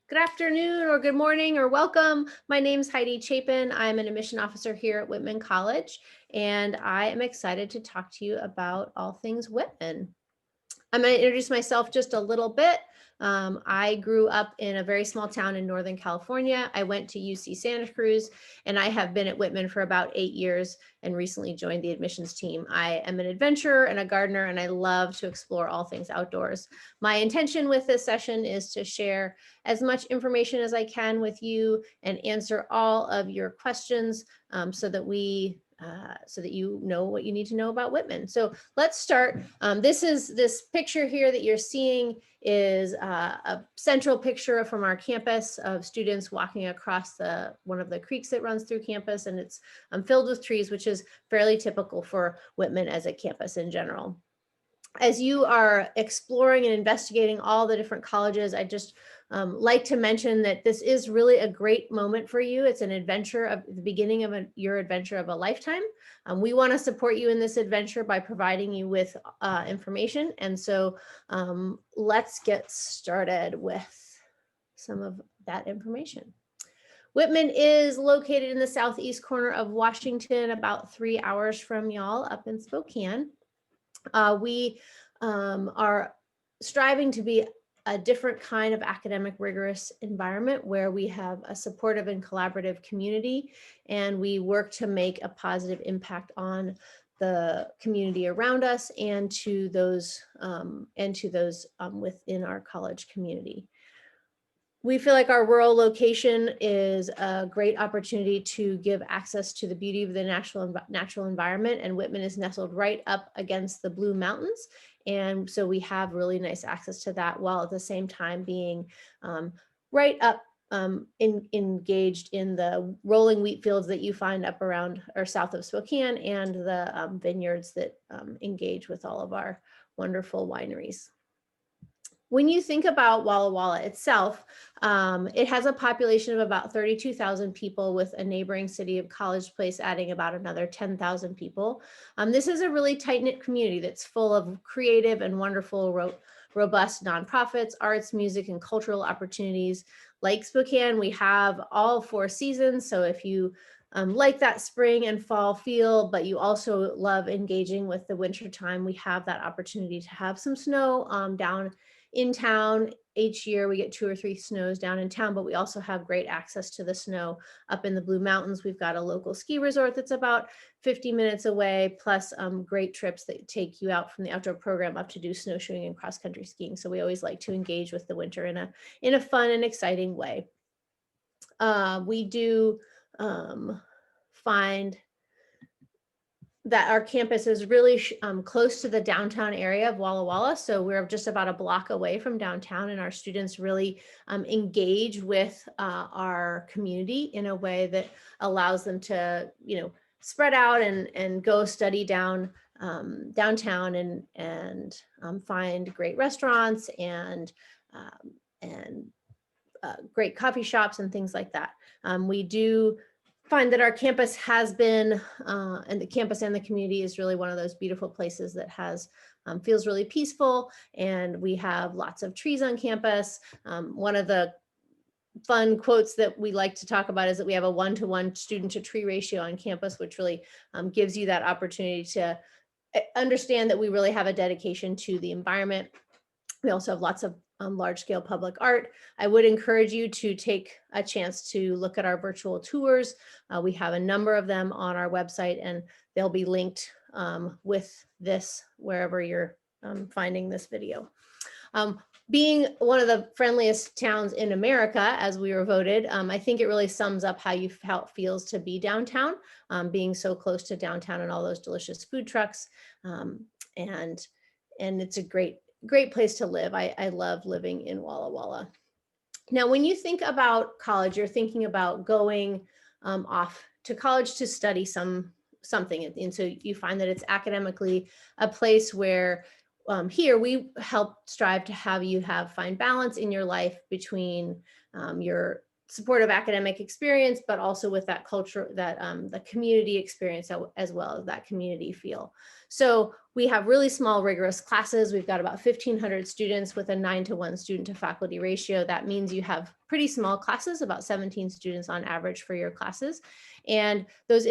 Good afternoon or good morning or welcome. My name is Heidi Chapin. I'm an admission officer here at Whitman College, and I am excited to talk to you about all things Whitman. I'm going to introduce myself just a little bit. I grew up in a very small town in Northern California. I went to UC Santa Cruz, and I have been at Whitman for about 8 years and recently joined the admissions team. I am an adventurer and a gardener, and I love to explore all things outdoors. My intention with this session is to share as much information as I can with you and answer all of your questions so that you know what you need to know about Whitman. So let's start. This picture here that you're seeing is a central picture from our campus of students walking across one of the creeks that runs through campus, and it's filled with trees, which is fairly typical for Whitman as a campus in general. As you are exploring and investigating all the different colleges, I just like to mention that this is really a great moment for you. It's an adventure of the beginning of your adventure of a lifetime. We want to support you in this adventure by providing you with information. And so let's get started with some of that information. Whitman is located in the southeast corner of Washington, about 3 hours from y'all up in Spokane. We are striving to be a different kind of academic rigorous environment where we have a supportive and collaborative community, and we work to make a positive impact on the community around us and to those within our college community. We feel like our rural location is a great opportunity to give access to the beauty of the natural environment, and Whitman is nestled right up against the Blue Mountains. And so we have really nice access to that while at the same time being right up engaged in the rolling wheat fields that you find up around or south of Spokane, and the vineyards that engage with all of our wonderful wineries. When you think about Walla Walla itself, it has a population of about 32,000 people, with a neighboring city of College Place adding about another 10,000 people. This is a really tight-knit community that's full of creative and wonderful, robust nonprofits, arts, music, and cultural opportunities. Like Spokane, we have all 4 seasons. So if you like that spring and fall feel, but you also love engaging with the winter time, we have that opportunity to have some snow down in town. Each year we get 2 or 3 snows down in town, but we also have great access to the snow up in the Blue Mountains. We've got a local ski resort that's about 50 minutes away, plus great trips that take you out from the outdoor program up to do snowshoeing and cross-country skiing. So we always like to engage with the winter in a fun and exciting way. We do find that our campus is really close to the downtown area of Walla Walla. So we're just about a block away from downtown, and our students really engage with our community in a way that allows them to, spread out and go study downtown and find great restaurants and great coffee shops and things like that. We do find that our campus has been, and the campus and the community is really one of those beautiful places that feels really peaceful, and we have lots of trees on campus. One of the fun quotes that we like to talk about is that we have a 1-to-1 student to tree ratio on campus, which really gives you that opportunity to understand that we really have a dedication to the environment. We also have lots of large-scale public art. I would encourage you to take a chance to look at our virtual tours. We have a number of them on our website, and they'll be linked with this wherever you're finding this video. Being one of the friendliest towns in America, as we were voted, I think it really sums up how it feels to be downtown, being so close to downtown and all those delicious food trucks. And it's a great place to live. I love living in Walla Walla. Now, when you think about college, you're thinking about going off to college to study something. And so you find that it's academically a place where here we help strive to have you find balance in your life between your supportive academic experience, but also with that culture, that the community experience as well as that community feel. So We have really small, rigorous classes. We've got about 1,500 students with a 9-to-1 student to faculty ratio. That means you have pretty small classes, about 17 students on average for your classes. And those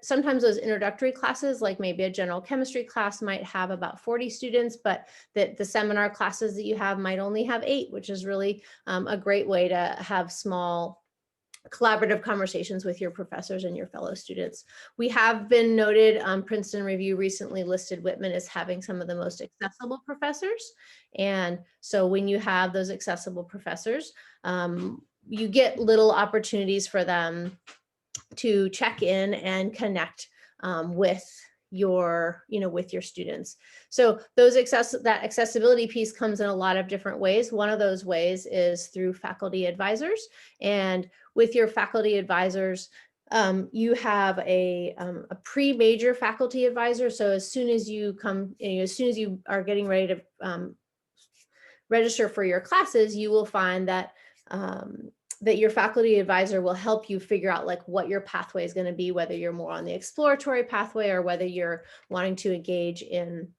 sometimes those introductory classes, like maybe a general chemistry class, might have about 40 students, but the seminar classes that you have might only have 8, which is really a great way to have small collaborative conversations with your professors and your fellow students. We have been noted, Princeton Review recently listed Whitman as having some of the most accessible professors. And so when you have those accessible professors, you get little opportunities for them to check in and connect with your students. So that accessibility piece comes in a lot of different ways. One of those ways is through faculty advisors. And with your faculty advisors, you have a pre-major faculty advisor. So as soon as you as soon as you are getting ready to register for your classes, you will find that that your faculty advisor will help you figure out like what your pathway is going to be, whether you're more on the exploratory pathway or whether you're wanting to engage in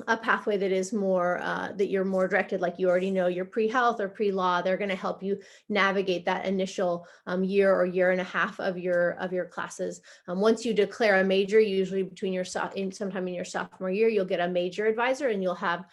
a pathway that is more that you're more directed, like you already know your pre-health or pre-law. They're going to help you navigate that initial year or year and a half of your classes. Once you declare a major, usually sometime in your sophomore year, you'll get a major advisor and you'll have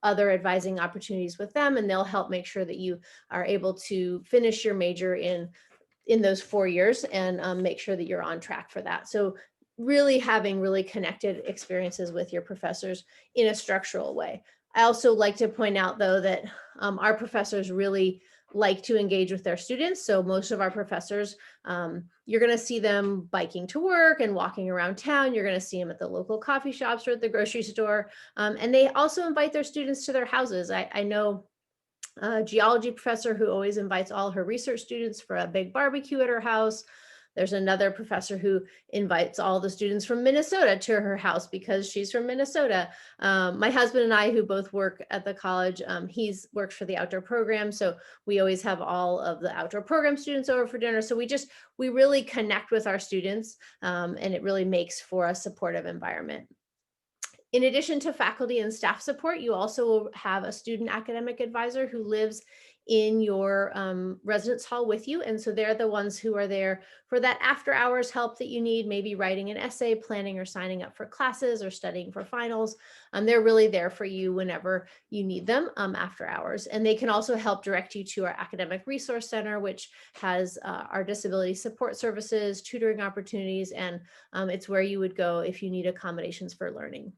other advising opportunities with them, and they'll help make sure that you are able to finish your major in those 4 years and make sure that you're on track for that. So really having really connected experiences with your professors in a structural way. I also like to point out, though, that our professors really like to engage with their students. So most of our professors, you're going to see them biking to work and walking around town. You're going to see them at the local coffee shops or at the grocery store. And they also invite their students to their houses. I know a geology professor who always invites all her research students for a big barbecue at her house. There's another professor who invites all the students from Minnesota to her house because she's from Minnesota. My husband and I, who both work at the college, he's works for the outdoor program. So we always have all of the outdoor program students over for dinner. So we really connect with our students, and it really makes for a supportive environment. In addition to faculty and staff support, you also have a student academic advisor who lives in your residence hall with you. And so they're the ones who are there for that after hours help that you need, maybe writing an essay, planning or signing up for classes or studying for finals. They're really there for you whenever you need them after hours. And they can also help direct you to our academic resource center, which has our disability support services, tutoring opportunities, and it's where you would go if you need accommodations for learning.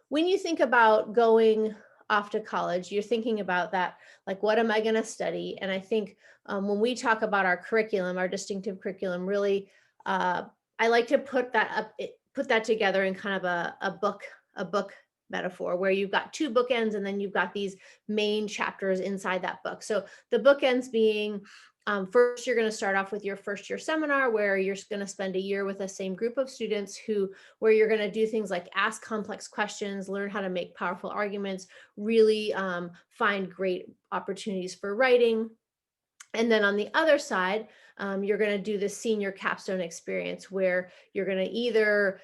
When you think about going off to college, you're thinking about that, like, what am I going to study? And I think when we talk about our curriculum, our distinctive curriculum, really, I like to put that together in kind of a book metaphor where you've got 2 bookends and then you've got these main chapters inside that book. So the bookends being, first, you're going to start off with your first year seminar where you're going to spend a year with the same group of students where you're going to do things like ask complex questions, learn how to make powerful arguments, really find great opportunities for writing. And then on the other side, you're going to do the senior capstone experience where you're going to either,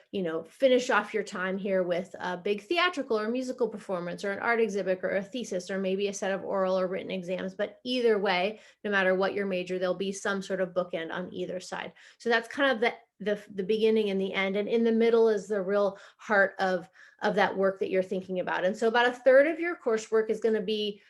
finish off your time here with a big theatrical or musical performance or an art exhibit or a thesis or maybe a set of oral or written exams. But either way, no matter what your major, there'll be some sort of bookend on either side. So that's kind of the beginning and the end. And in the middle is the real heart of that work that you're thinking about. And so about a third of your coursework is going to be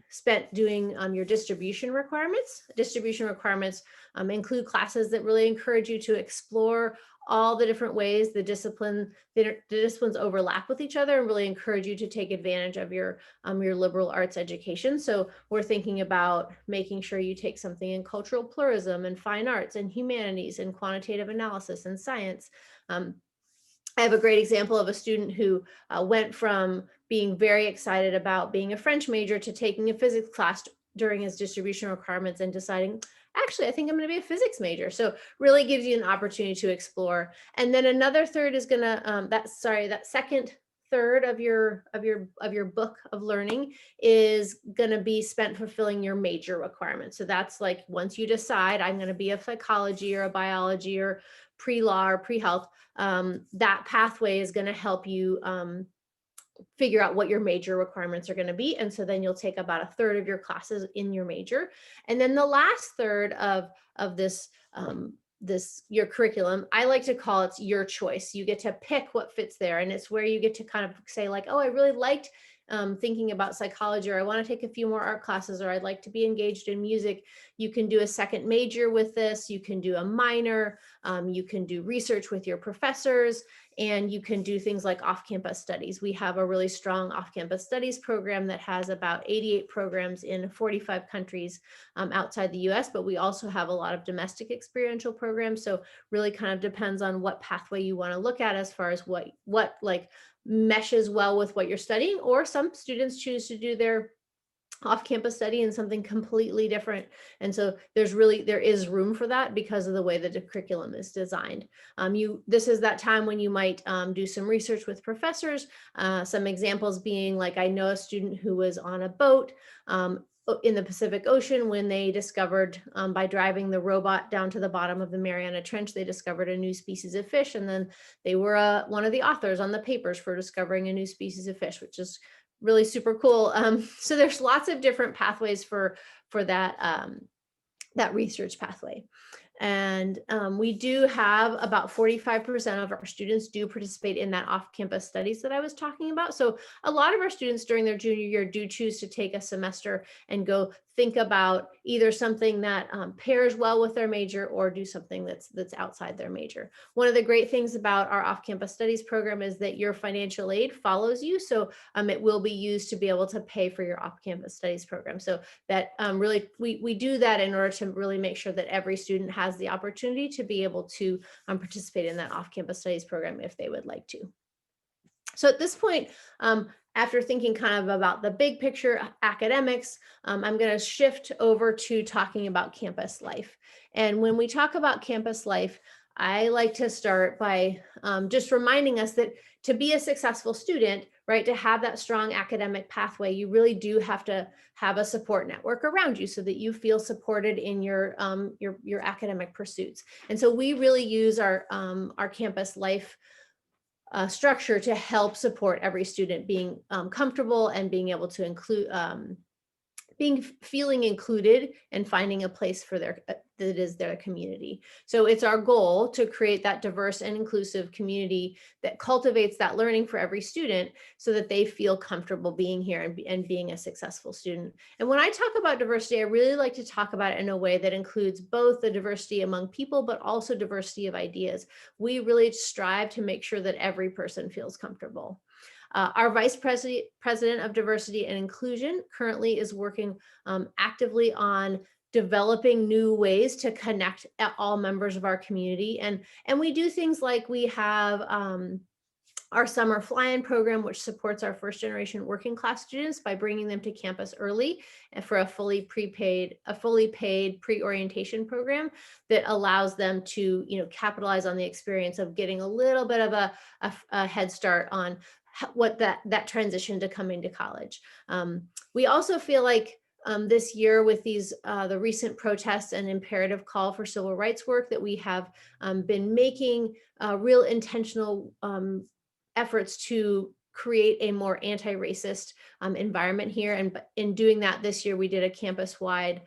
spent doing your distribution requirements. Distribution requirements include classes that really encourage you to explore all the different ways the disciplines overlap with each other and really encourage you to take advantage of your liberal arts education. So we're thinking about making sure you take something in cultural pluralism and fine arts and humanities and quantitative analysis and science. I have a great example of a student who went from being very excited about being a French major to taking a physics class during his distribution requirements and deciding, actually, I think I'm going to be a physics major. So really gives you an opportunity to explore. And then another third is going to, that second third of your book of learning is going to be spent fulfilling your major requirements. So that's like, once you decide I'm going to be a psychology or a biology or pre-law or pre-health, that pathway is going to help you figure out what your major requirements are going to be. And so then you'll take about a third of your classes in your major. And then the last third of this your curriculum, I like to call it your choice. You get to pick what fits there. And it's where you get to kind of say like, oh, I really liked thinking about psychology, or I want to take a few more art classes, or I'd like to be engaged in music. You can do a second major with this. You can do a minor. You can do research with your professors. And you can do things like off-campus studies. We have a really strong off-campus studies program that has about 88 programs in 45 countries outside the US, but we also have a lot of domestic experiential programs. So really kind of depends on what pathway you want to look at as far as what like meshes well with what you're studying, or some students choose to do their off-campus study in something completely different. And so there is room for that because of the way that the curriculum is designed. This is that time when you might do some research with professors. Some examples being like, I know a student who was on a boat in the Pacific Ocean when they discovered, by driving the robot down to the bottom of the Mariana Trench, they discovered a new species of fish. And then they were one of the authors on the papers for discovering a new species of fish, which is really super cool. So there's lots of different pathways for that that research pathway. And we do have about 45% of our students do participate in that off-campus studies that I was talking about. So a lot of our students during their junior year do choose to take a semester and go think about either something that pairs well with their major, or do something that's outside their major. One of the great things about our off-campus studies program is that your financial aid follows you. So it will be used to be able to pay for your off-campus studies program. So that really, we do that in order to really make sure that every student has the opportunity to be able to participate in that off-campus studies program if they would like to. So at this point, after thinking kind of about the big picture academics, I'm going to shift over to talking about campus life. And when we talk about campus life, I like to start by just reminding us that to be a successful student, right, to have that strong academic pathway, you really do have to have a support network around you so that you feel supported in your academic pursuits. And so we really use our campus life structure to help support every student being comfortable and being able to include feeling included and finding a place for that is their community. So it's our goal to create that diverse and inclusive community that cultivates that learning for every student so that they feel comfortable being here and being a successful student. And when I talk about diversity, I really like to talk about it in a way that includes both the diversity among people, but also diversity of ideas. We really strive to make sure that every person feels comfortable. Our Vice President of Diversity and Inclusion currently is working actively on developing new ways to connect all members of our community. And we do things like we have our summer fly-in program, which supports our first generation working class students by bringing them to campus early and for a fully paid pre-orientation program that allows them to, capitalize on the experience of getting a little bit of a head start on what that transition to coming to college. We also feel like this year with the recent protests and imperative call for civil rights work that we have been making real intentional efforts to create a more anti-racist environment here. And in doing that this year, we did a campus-wide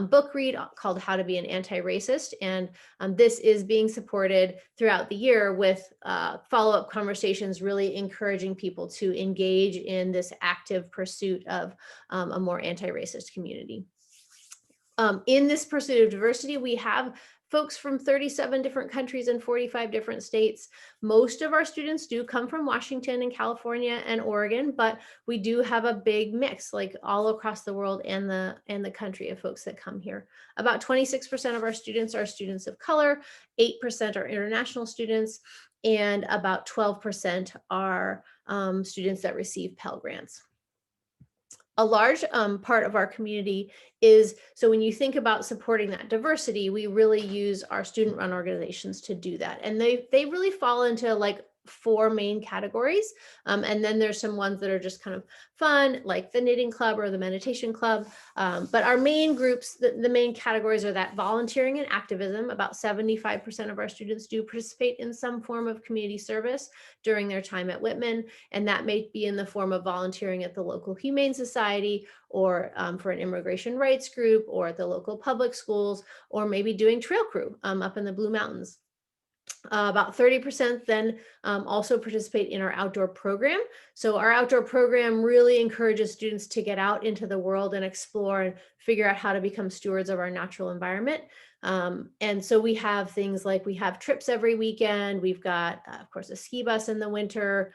book read called How to Be an Anti-Racist. And this is being supported throughout the year with follow-up conversations, really encouraging people to engage in this active pursuit of a more anti-racist community. In this pursuit of diversity, we have folks from 37 different countries and 45 different states. Most of our students do come from Washington and California and Oregon, but we do have a big mix, like all across the world and the country, of folks that come here. About 26% of our students are students of color, 8% are international students, and about 12% are students that receive Pell Grants. A large part of our community is, so when you think about supporting that diversity, we really use our student-run organizations to do that. And they really fall into like four main categories. And then there's some ones that are just kind of fun, like the knitting club or the meditation club. But our main groups, the main categories are that volunteering and activism. About 75% of our students do participate in some form of community service during their time at Whitman. And that may be in the form of volunteering at the local Humane Society, or for an immigration rights group, or at the local public schools, or maybe doing trail crew up in the Blue Mountains. About 30% then also participate in our outdoor program. So our outdoor program really encourages students to get out into the world and explore and figure out how to become stewards of our natural environment. And so we have things like, we have trips every weekend. We've got, of course, a ski bus in the winter.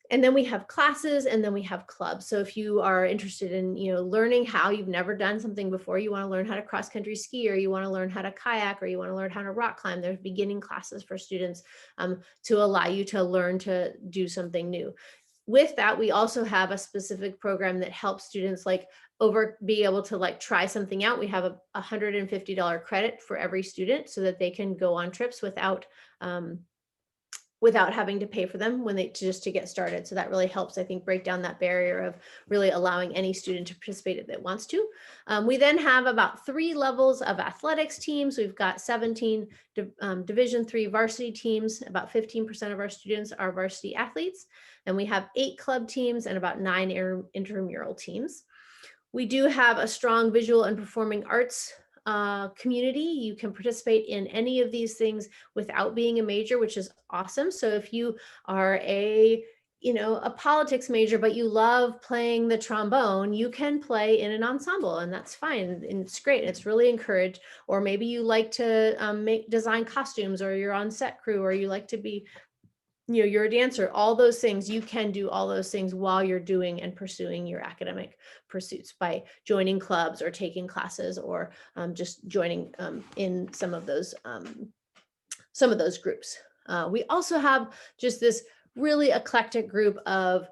And then we have classes, and then we have clubs. So if you are interested in, learning how, you've never done something before, you want to learn how to cross country ski, or you want to learn how to kayak, or you want to learn how to rock climb, there's beginning classes for students to allow you to learn to do something new. With that, we also have a specific program that helps students be able to try something out. We have a $150 credit for every student so that they can go on trips without having to pay for them just to get started. So that really helps, I think, break down that barrier of really allowing any student to participate that wants to. We then have about 3 levels of athletics teams. We've got 17 Division III varsity teams. About 15% of our students are varsity athletes. And we have 8 club teams and about 9 intramural teams. We do have a strong visual and performing arts community. You can participate in any of these things without being a major, which is awesome. So if you are a politics major, but you love playing the trombone, you can play in an ensemble, and that's fine. And it's great. It's really encouraged. Or maybe you like to design costumes, or you're on set crew, or you like to be, you're a dancer. All those things, you can do all those things while you're doing and pursuing your academic pursuits by joining clubs or taking classes, or just joining in some of those groups. We also have just this really eclectic group of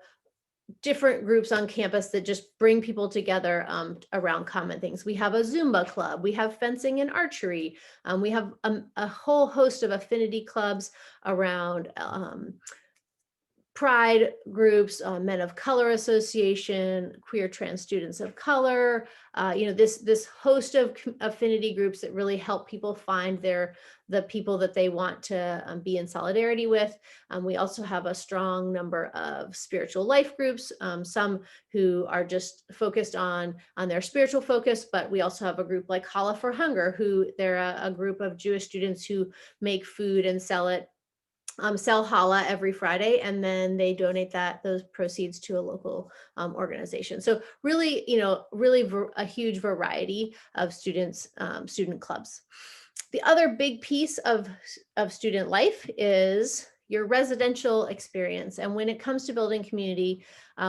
different groups on campus that just bring people together around common things. We have a Zumba club, we have fencing and archery, we have a whole host of affinity clubs around pride groups, Men of Color Association, Queer Trans Students of Color, this host of affinity groups that really help people find the people that they want to be in solidarity with. We also have a strong number of spiritual life groups, some who are just focused on their spiritual focus, but we also have a group like Challah for Hunger, who they're a group of Jewish students who make food and sell challah every Friday, and then they donate those proceeds to a local organization. So really, a huge variety of student clubs. The other big piece of student life is your residential experience. And when it comes to building community,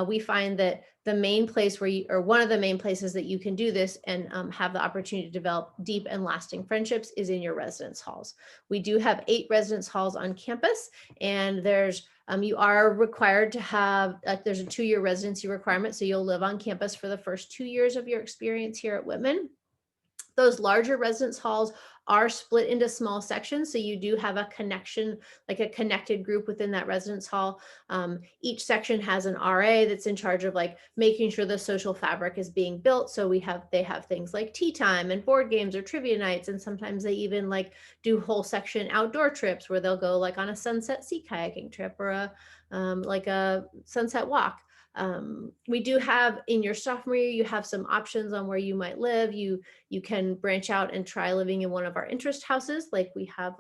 we find that the main place one of the main places that you can do this and have the opportunity to develop deep and lasting friendships is in your residence halls. We do have 8 residence halls on campus, and you are required to have, there's a 2-year residency requirement. So you'll live on campus for the first 2 years of your experience here at Whitman. Those larger residence halls are split into small sections. So you do have a connection, like a connected group within that residence hall. Each section has an RA that's in charge of making sure the social fabric is being built. So they have things like tea time and board games or trivia nights. And sometimes they even do whole section outdoor trips where they'll go on a sunset sea kayaking trip, or a sunset walk. We do have, in your sophomore year, you have some options on where you might live. You can branch out and try living in one of our interest houses. We have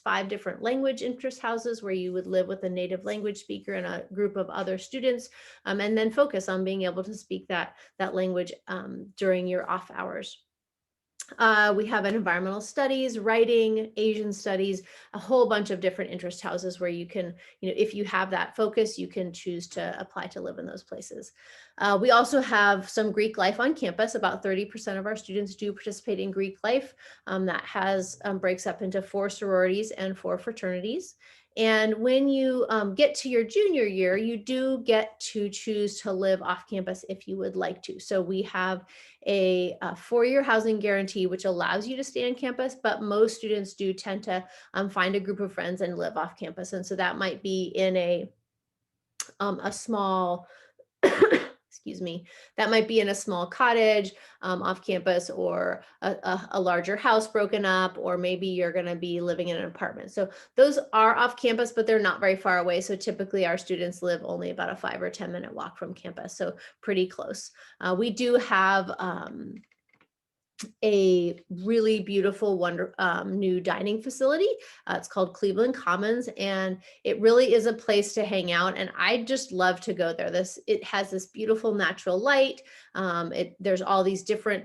5 different language interest houses where you would live with a native language speaker and a group of other students, and then focus on being able to speak that language during your off hours. We have an environmental studies, writing, Asian studies, a whole bunch of different interest houses where you can, if you have that focus, you can choose to apply to live in those places. We also have some Greek life on campus. About 30% of our students do participate in Greek life. That breaks up into 4 sororities and 4 fraternities. And when you get to your junior year, you do get to choose to live off campus if you would like to. So we have a 4-year housing guarantee, which allows you to stay on campus, but most students do tend to find a group of friends and live off campus. And so that might be in a small excuse me, that might be in a small cottage off campus, or a larger house broken up, or maybe you're going to be living in an apartment. So those are off campus, but they're not very far away. So typically our students live only about a 5 or 10-minute walk from campus. So pretty close. We do have a really beautiful new dining facility. It's called Cleveland Commons, and it really is a place to hang out. And I just love to go there. It has this beautiful natural light. There's all these different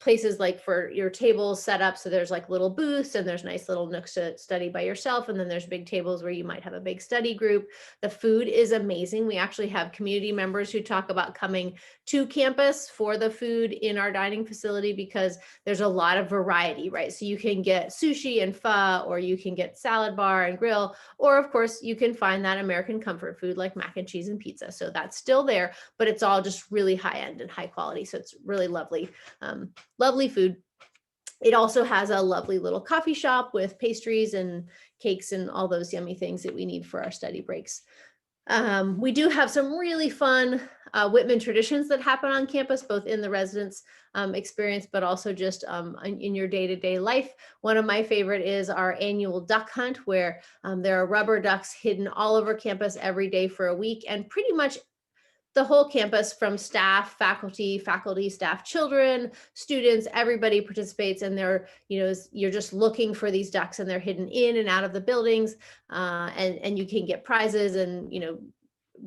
places like for your tables set up. So there's like little booths, and there's nice little nooks to study by yourself. And then there's big tables where you might have a big study group. The food is amazing. We actually have community members who talk about coming to campus for the food in our dining facility, because there's a lot of variety, right? So you can get sushi and pho, or you can get salad bar and grill, or of course you can find that American comfort food like mac and cheese and pizza. So that's still there, but it's all just really high end and high quality. So it's really lovely. Lovely food. It also has a lovely little coffee shop with pastries and cakes and all those yummy things that we need for our study breaks. We do have some really fun Whitman traditions that happen on campus, both in the residence experience, but also just in your day-to-day life. One of my favorite is our annual duck hunt, where there are rubber ducks hidden all over campus every day for a week, and pretty much the whole campus, from staff, faculty, staff, children, students, everybody participates, and you're just looking for these ducks, and they're hidden in and out of the buildings, and you can get prizes and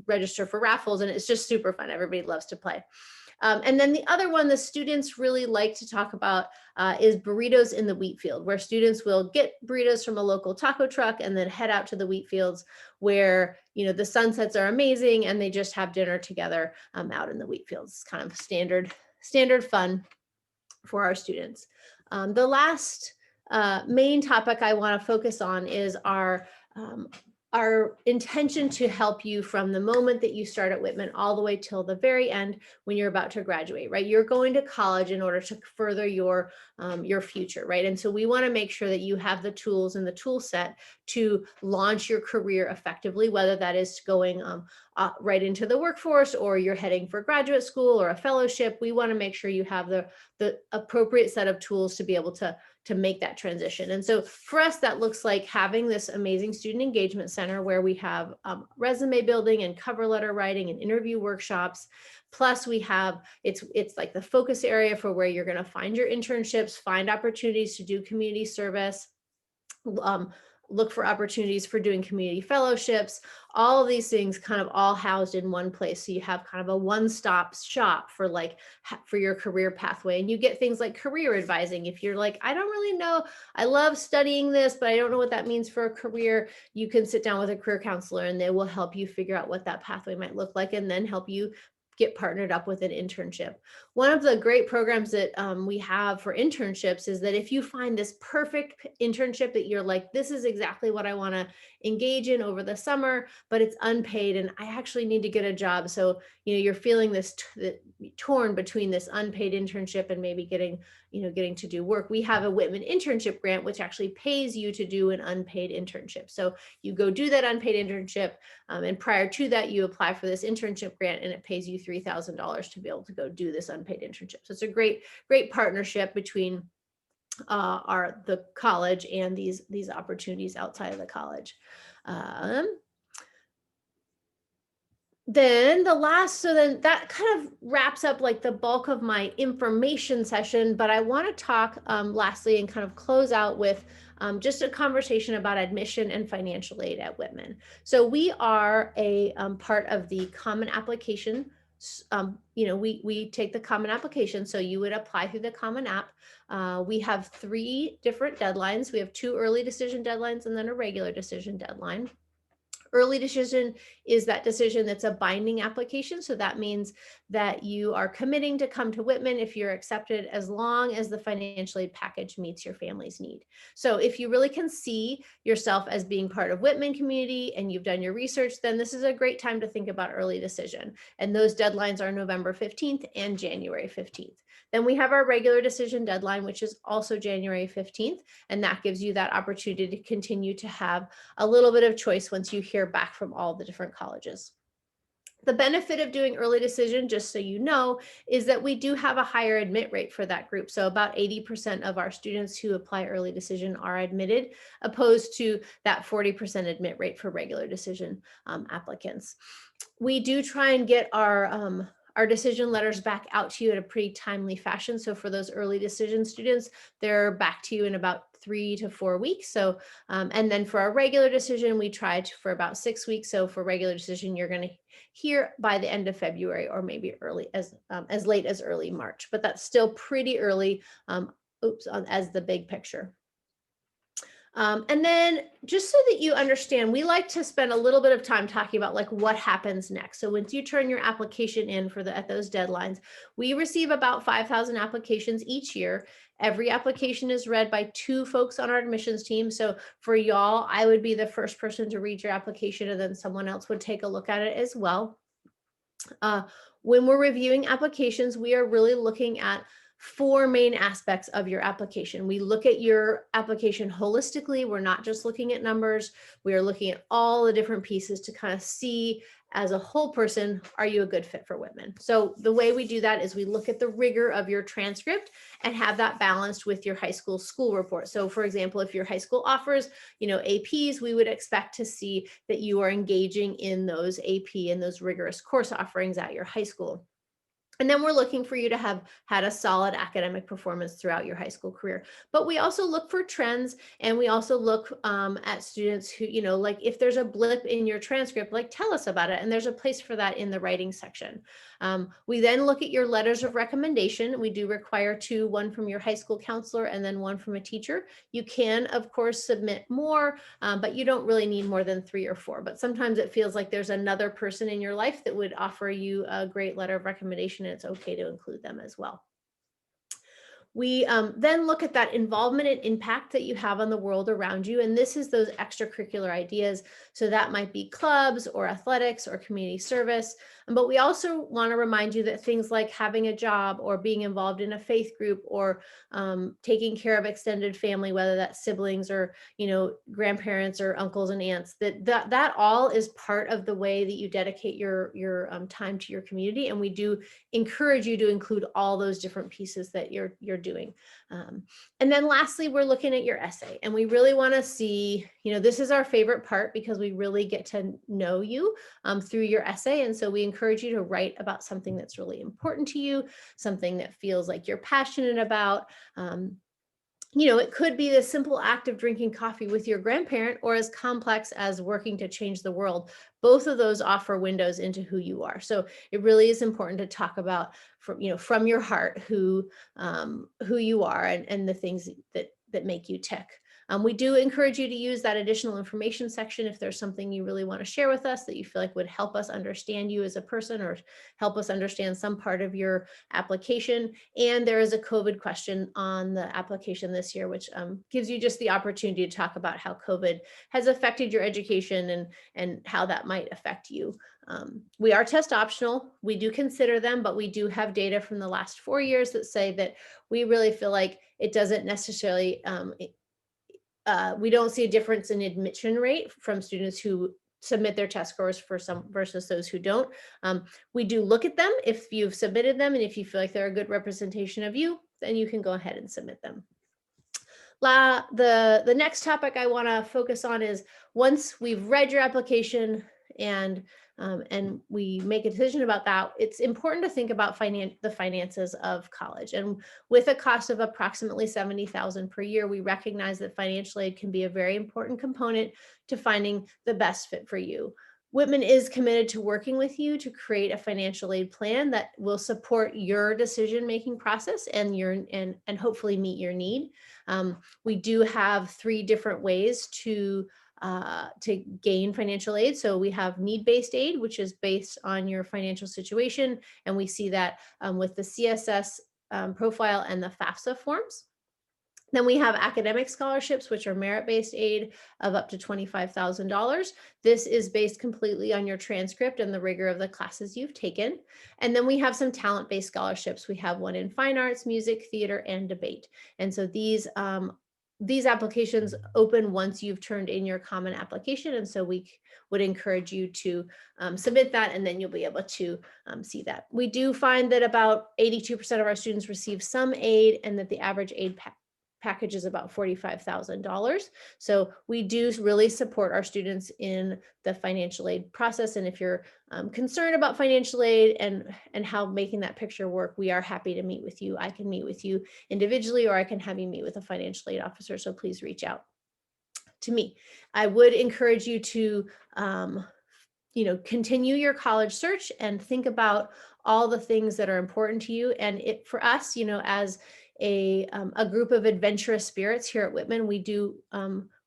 register for raffles, and it's just super fun. Everybody loves to play. And then the other one the students really like to talk about is burritos in the wheat field, where students will get burritos from a local taco truck and then head out to the wheat fields, where the sunsets are amazing, and they just have dinner together out in the wheat fields. It's kind of standard fun for our students. The last main topic I want to focus on is our intention to help you from the moment that you start at Whitman all the way till the very end when you're about to graduate, right? You're going to college in order to further your future, right? And so we want to make sure that you have the tools and the tool set to launch your career effectively, whether that is going right into the workforce, or you're heading for graduate school or a fellowship. We want to make sure you have the appropriate set of tools to be able to make that transition. And so for us, that looks like having this amazing student engagement center where we have resume building and cover letter writing and interview workshops. Plus we have, it's like the focus area for where you're going to find your internships, find opportunities to do community service, look for opportunities for doing community fellowships, all of these things kind of all housed in one place. So you have kind of a one-stop shop for for your career pathway. And you get things like career advising. If you're like, I don't really know, I love studying this, but I don't know what that means for a career, you can sit down with a career counselor, and they will help you figure out what that pathway might look like, and then help you get partnered up with an internship. One of the great programs that we have for internships is that if you find this perfect internship that you're like, this is exactly what I want to engage in over the summer, but it's unpaid and I actually need to get a job. So, you're feeling this torn between this unpaid internship and maybe getting to do work. We have a Whitman internship grant, which actually pays you to do an unpaid internship. So you go do that unpaid internship. And prior to that, you apply for this internship grant, and it pays you $3,000 to be able to go do this unpaid internship. So it's a great partnership between the college and these opportunities outside of the college. Then that kind of wraps up like the bulk of my information session, but I want to talk lastly and kind of close out with just a conversation about admission and financial aid at Whitman. So we are a part of the Common Application. We take the Common Application, so you would apply through the Common App. We have 3 different deadlines. We have 2 early decision deadlines and then a regular decision deadline. Early decision is that decision that's a binding application. So that means that you are committing to come to Whitman if you're accepted, as long as the financial aid package meets your family's need. So if you really can see yourself as being part of Whitman community and you've done your research, then this is a great time to think about early decision. And those deadlines are November 15th and January 15th. Then we have our regular decision deadline, which is also January 15th. And that gives you that opportunity to continue to have a little bit of choice once you hear back from all the different colleges. The benefit of doing early decision, just so you know, is that we do have a higher admit rate for that group. So about 80% of our students who apply early decision are admitted, opposed to that 40% admit rate for regular decision applicants. We do try and get our decision letters back out to you in a pretty timely fashion. So for those early decision students, they're back to you in about 3 to 4 weeks. So, and then for our regular decision, we tried for about 6 weeks. So for regular decision, you're going to hear by the end of February, or maybe as late as early March, but that's still pretty early. As the big picture. And then just so that you understand, we like to spend a little bit of time talking about like what happens next. So once you turn your application in at those deadlines, we receive about 5,000 applications each year. Every application is read by 2 folks on our admissions team. So for y'all, I would be the first person to read your application, and then someone else would take a look at it as well. When we're reviewing applications, we are really looking at 4 main aspects of your application. We look at your application holistically. We're not just looking at numbers. We are looking at all the different pieces to kind of see, as a whole person, are you a good fit for Whitman? So the way we do that is we look at the rigor of your transcript and have that balanced with your high school report. So for example, if your high school offers, APs, we would expect to see that you are engaging in those AP and those rigorous course offerings at your high school. And then we're looking for you to have had a solid academic performance throughout your high school career. But we also look for trends, and we also look at students who, like if there's a blip in your transcript, like tell us about it. And there's a place for that in the writing section. We then look at your letters of recommendation. We do require 2, one from your high school counselor and then one from a teacher. You can, of course, submit more, but you don't really need more than 3 or 4. But sometimes it feels like there's another person in your life that would offer you a great letter of recommendation. It's okay to include them as well. We then look at that involvement and impact that you have on the world around you. And this is those extracurricular ideas. So that might be clubs or athletics or community service. But we also want to remind you that things like having a job or being involved in a faith group or taking care of extended family, whether that's siblings or, grandparents or uncles and aunts, that all is part of the way that you dedicate your time to your community. And we do encourage you to include all those different pieces that you're doing. And then lastly, we're looking at your essay, and we really want to see, this is our favorite part because we really get to know you through your essay. And so we encourage you to write about something that's really important to you, something that feels like you're passionate about. It could be the simple act of drinking coffee with your grandparent, or as complex as working to change the world. Both of those offer windows into who you are. So it really is important to talk about from your heart who you are and the things that make you tick. We do encourage you to use that additional information section if there's something you really want to share with us that you feel like would help us understand you as a person or help us understand some part of your application. And there is a COVID question on the application this year, which gives you just the opportunity to talk about how COVID has affected your education and how that might affect you. We are test optional. We do consider them, but we do have data from the last 4 years that say that we really feel like it doesn't necessarily we don't see a difference in admission rate from students who submit their test scores for some versus those who don't. We do look at them if you've submitted them, and if you feel like they're a good representation of you, then you can go ahead and submit them. The next topic I want to focus on is, once we've read your application and we make a decision about that, it's important to think about the finances of college. And with a cost of approximately $70,000 per year, we recognize that financial aid can be a very important component to finding the best fit for you. Whitman is committed to working with you to create a financial aid plan that will support your decision-making process and hopefully meet your need. We do have 3 different ways to to gain financial aid. So we have need-based aid, which is based on your financial situation, and we see that with the CSS profile and the FAFSA forms. Then we have academic scholarships, which are merit-based aid of up to $25,000. This is based completely on your transcript and the rigor of the classes you've taken. And then we have some talent-based scholarships. We have one in fine arts, music, theater, and debate. And so these applications open once you've turned in your common application. And so we would encourage you to submit that, and then you'll be able to see that. We do find that about 82% of our students receive some aid, and that the average aid package is about $45,000. So we do really support our students in the financial aid process. And if you're concerned about financial aid and how making that picture work, we are happy to meet with you. I can meet with you individually, or I can have you meet with a financial aid officer. So please reach out to me. I would encourage you to continue your college search and think about all the things that are important to you. And for us, as a group of adventurous spirits here at Whitman, we do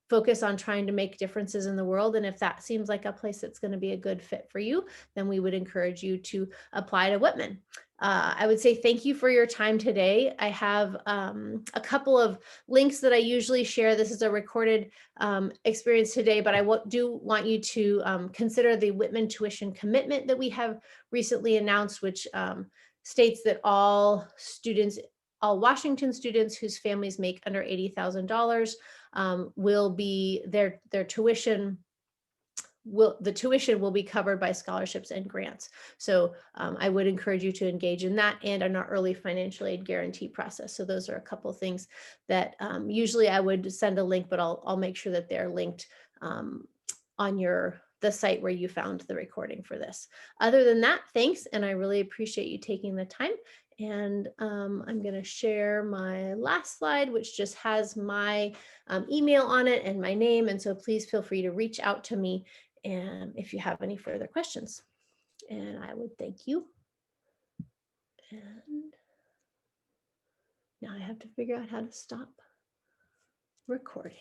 focus on trying to make differences in the world. And if that seems like a place that's going to be a good fit for you, then we would encourage you to apply to Whitman. I would say thank you for your time today. I have a couple of links that I usually share. This is a recorded experience today, but I do want you to consider the Whitman tuition commitment that we have recently announced, which states that all Washington students whose families make under $80,000 will be their tuition. The tuition will be covered by scholarships and grants. So I would encourage you to engage in that and in our early financial aid guarantee process. So those are a couple of things that usually I would send a link, but I'll make sure that they're linked on the site where you found the recording for this. Other than that, thanks, and I really appreciate you taking the time. And I'm going to share my last slide, which just has my email on it and my name. And so please feel free to reach out to me and if you have any further questions. And I would thank you. And now I have to figure out how to stop recording.